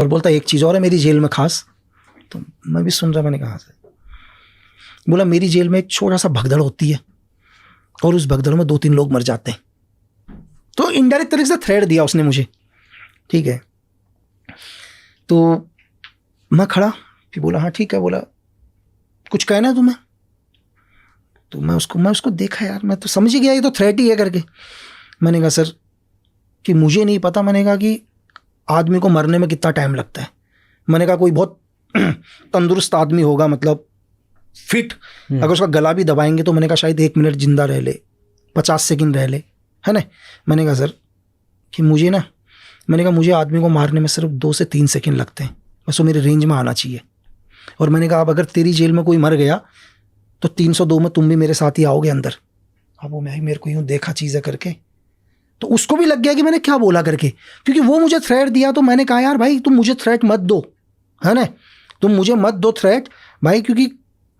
और बोलता एक चीज़ और है मेरी जेल में खास। तो मैं भी सुन रहा, मैंने कहा से। बोला मेरी जेल में एक छोटा सा भगदड़ होती है और उस भगदड़ में 2-3 लोग मर जाते हैं। तो इनडायरेक्ट तरीके से थ्रेट दिया उसने मुझे, ठीक है। तो मैं खड़ा, फिर बोला हाँ ठीक है। बोला कुछ कहना है तुम्हें? तो मैं उसको देखा, यार मैं तो समझ ही गया ये तो थ्रेट ही है करके। मैंने कहा सर कि मुझे नहीं पता, मैंने कहा कि आदमी को मरने में कितना टाइम लगता है। मैंने कहा कोई बहुत तंदुरुस्त आदमी होगा, मतलब फिट, अगर उसका गला भी दबाएंगे तो मैंने कहा शायद 1 मिनट जिंदा रह ले, 50 सेकंड रह ले, है ना। मैंने कहा सर कि मुझे ना, मैंने कहा मुझे आदमी को मारने में सिर्फ 2 से 3 सेकंड लगते हैं, बस वो मेरे रेंज में आना चाहिए। और मैंने कहा अब अगर तेरी जेल में कोई मर गया तो 302 में तुम भी मेरे साथ ही आओगे अंदर। अब वो मेरे को यूँ देखा चीज़ें करके, तो उसको भी लग गया कि मैंने क्या बोला करके, क्योंकि वो मुझे थ्रेट दिया। तो मैंने कहा यार भाई तुम मुझे थ्रेट मत दो, है ना, तुम मुझे मत दो थ्रेट भाई, क्योंकि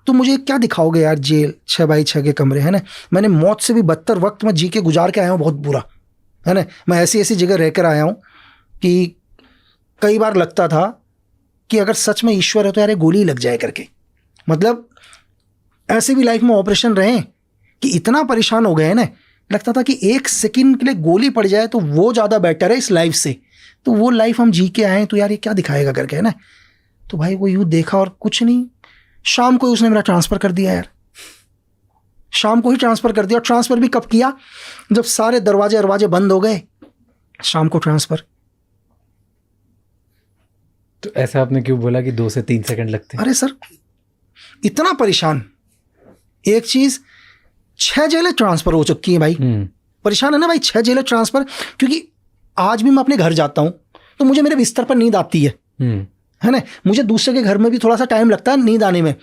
तुम मुझे क्या दिखाओगे यार, जेल 6x6 के कमरे, है ना। मैंने मौत से भी बदतर वक्त में जी के गुजार के आया हूँ, बहुत बुरा, है ना। मैं ऐसी ऐसी जगह रह कर आया हूँ कि कई बार लगता था कि अगर सच में ईश्वर है तो यार गोली लग जाए करके। मतलब ऐसे भी लाइफ में ऑपरेशन रहे कि इतना परेशान हो गए ना, लगता था कि 1 सेकंड के लिए गोली पड़ जाए तो वो ज़्यादा बेटर है इस लाइफ से। तो वो लाइफ हम जी के आए हैं, तो यार ये क्या दिखाएगा करके, है ना। तो भाई वो यूँ देखा और कुछ नहीं, शाम को ही उसने मेरा ट्रांसफ़र कर दिया यार, शाम को ही ट्रांसफ़र कर दिया। और ट्रांसफ़र भी कब किया? जब सारे दरवाजे बंद हो गए, शाम को ट्रांसफ़र। तो ऐसा आपने क्यों बोला कि 2 से 3 सेकंड लगते हैं? अरे सर इतना परेशान, एक चीज़ 6 जेलें ट्रांसफ़र हो चुकी हैं भाई, परेशान है ना भाई, 6 जेलें ट्रांसफ़र। क्योंकि आज भी मैं अपने घर जाता हूँ तो मुझे मेरे बिस्तर पर नींद आती है ना। मुझे दूसरे के घर में भी थोड़ा सा टाइम लगता है नींद आने में।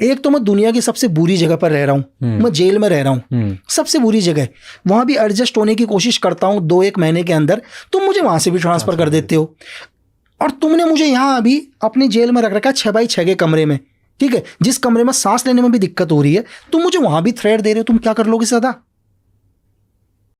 एक तो मैं दुनिया की सबसे बुरी जगह पर रह रहा हूँ, मैं जेल में रह रहा हूँ, सबसे बुरी जगह, वहाँ भी एडजस्ट होने की कोशिश करता हूँ 2-1 महीने के अंदर, तुम मुझे वहाँ से भी ट्रांसफ़र कर देते हो। और तुमने मुझे यहाँ अभी अपनी जेल में रख रखा है 6x6 के कमरे में, ठीक है, जिस कमरे में सांस लेने में भी दिक्कत हो रही है, तुम मुझे वहाँ भी थ्रेट दे रहे हो। तुम क्या कर लोगे सदा?